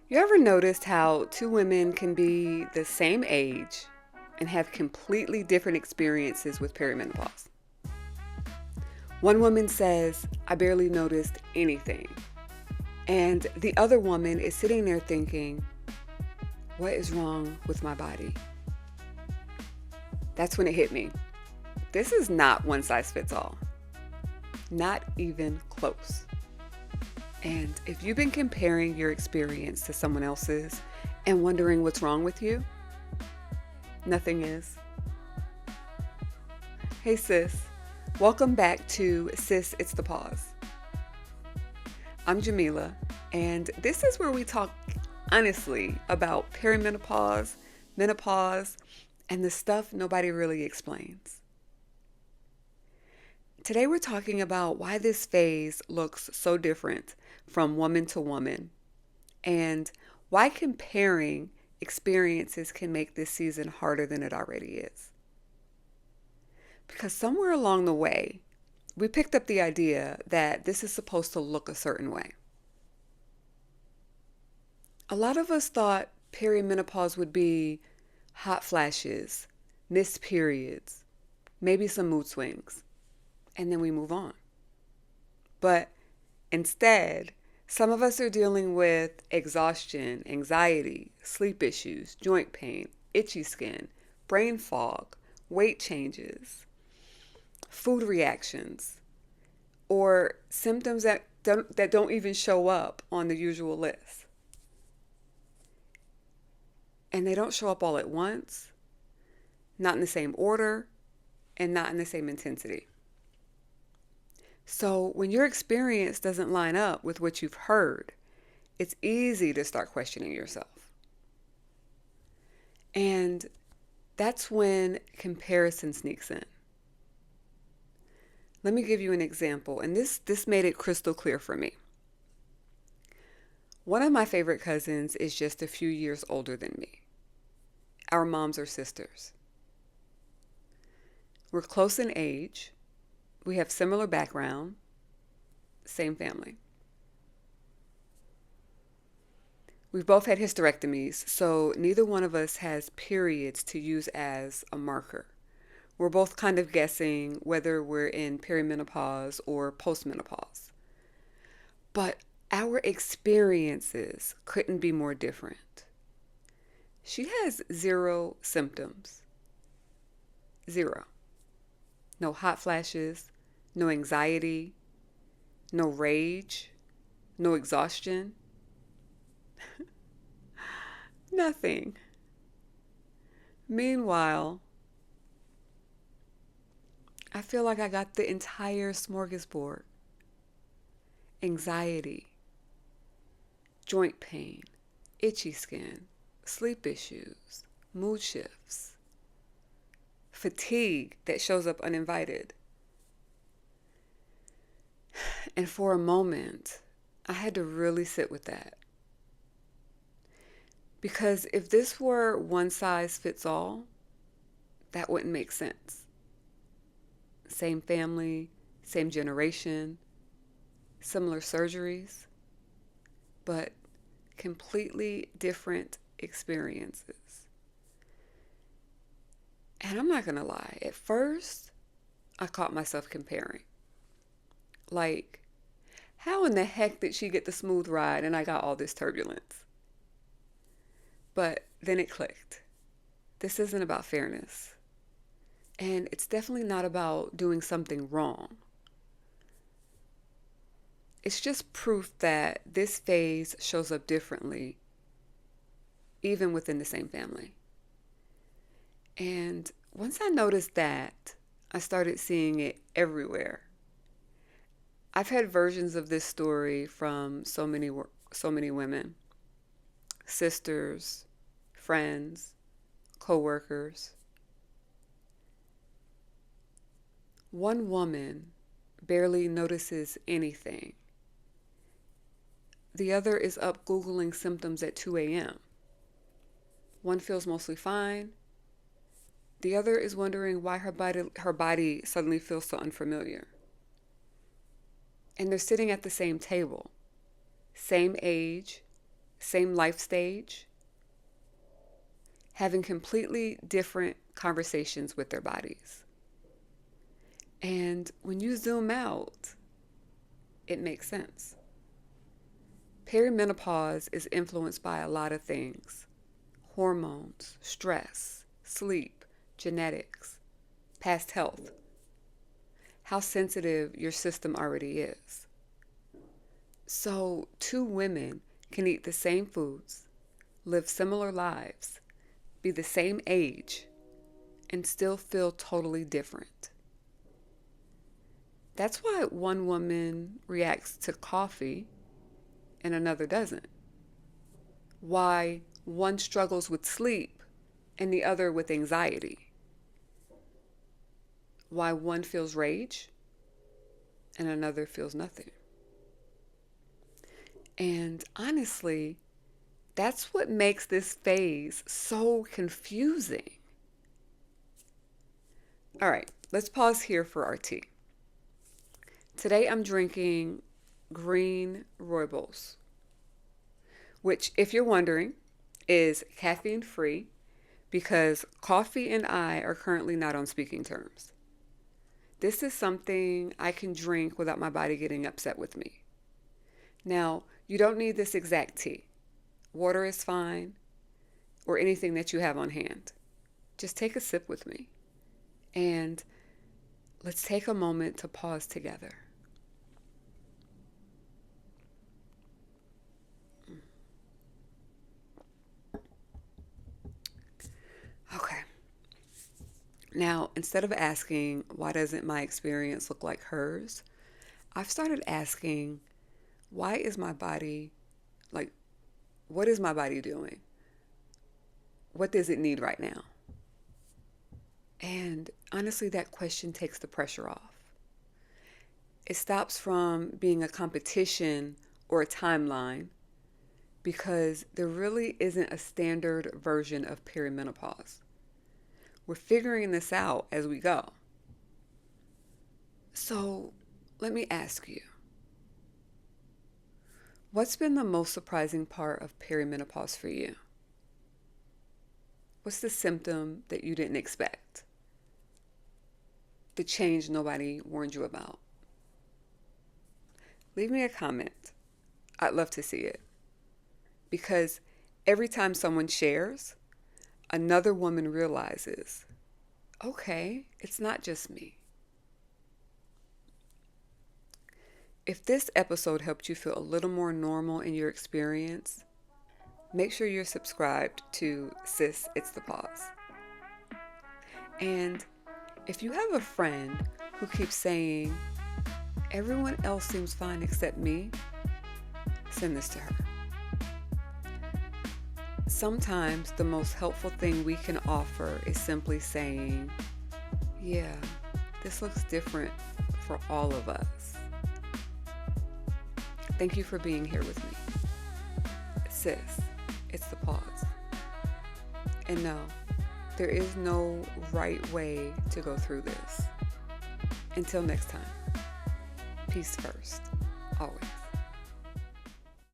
You ever noticed how two women can be the same age and have completely different experiences with perimenopause? One woman says, I barely noticed anything. And the other woman is sitting there thinking, what is wrong with my body? That's when it hit me. This is not one size fits all. Not even close. And if you've been comparing your experience to someone else's and wondering what's wrong with you, nothing is. Hey sis, welcome back to Sis It's the Pause. I'm Jamila, and this is where we talk honestly about perimenopause, menopause, and the stuff nobody really explains. Today we're talking about why this phase looks so different from woman to woman and why comparing experiences can make this season harder than it already is. Because somewhere along the way, we picked up the idea that this is supposed to look a certain way. A lot of us thought perimenopause would be hot flashes, missed periods, maybe some mood swings, and then we move on. But instead, some of us are dealing with exhaustion, anxiety, sleep issues, joint pain, itchy skin, brain fog, weight changes, food reactions, or symptoms that don't even show up on the usual list. And they don't show up all at once, not in the same order, and not in the same intensity. So when your experience doesn't line up with what you've heard, it's easy to start questioning yourself. And that's when comparison sneaks in. Let me give you an example, and this made it crystal clear for me. One of my favorite cousins is just a few years older than me. Our moms are sisters. We're close in age. We have similar background, same family. We've both had hysterectomies, so neither one of us has periods to use as a marker. We're both kind of guessing whether we're in perimenopause or postmenopause. But our experiences couldn't be more different. She has zero symptoms. Zero. No hot flashes, no anxiety, no rage, no exhaustion. Nothing. Meanwhile, I feel like I got the entire smorgasbord. Anxiety, joint pain, itchy skin, sleep issues, mood shifts, fatigue that shows up uninvited. And for a moment, I had to really sit with that. Because if this were one size fits all, that wouldn't make sense. Same family, same generation, similar surgeries, but completely different experiences. And I'm not going to lie, at first, I caught myself comparing. Like, how in the heck did she get the smooth ride and I got all this turbulence? But then it clicked. This isn't about fairness. And it's definitely not about doing something wrong. It's just proof that this phase shows up differently, even within the same family. And once I noticed that, I started seeing it everywhere. I've had versions of this story from so many women, sisters, friends, co-workers. One woman barely notices anything. The other is up Googling symptoms at 2 a.m. One feels mostly fine. The other is wondering why her body suddenly feels so unfamiliar. And they're sitting at the same table, same age, same life stage, having completely different conversations with their bodies. And when you zoom out, it makes sense. Perimenopause is influenced by a lot of things: hormones, stress, sleep, genetics, past health, how sensitive your system already is. So, two women can eat the same foods, live similar lives, be the same age, and still feel totally different. That's why one woman reacts to coffee and another doesn't. Why one struggles with sleep and the other with anxiety. Why one feels rage and another feels nothing. And honestly, that's what makes this phase so confusing. All right, let's pause here for our tea. Today I'm drinking green rooibos, which, if you're wondering, is caffeine free because coffee and I are currently not on speaking terms. This is something I can drink without my body getting upset with me. Now, you don't need this exact tea. Water is fine, or anything that you have on hand. Just take a sip with me, and let's take a moment to pause together. Okay. Now, instead of asking, why doesn't my experience look like hers? I've started asking, why is my body, like, what is my body doing? What does it need right now? And honestly, that question takes the pressure off. It stops from being a competition or a timeline because there really isn't a standard version of perimenopause. We're figuring this out as we go. So let me ask you, what's been the most surprising part of perimenopause for you? What's the symptom that you didn't expect? The change nobody warned you about? Leave me a comment. I'd love to see it. Because every time someone shares, another woman realizes, okay, it's not just me. If this episode helped you feel a little more normal in your experience, make sure you're subscribed to Sis, It's the Pause. And if you have a friend who keeps saying, everyone else seems fine except me, send this to her. Sometimes the most helpful thing we can offer is simply saying, yeah, this looks different for all of us. Thank you for being here with me. Sis, it's the pause. And no, there is no right way to go through this. Until next time, peace first, always.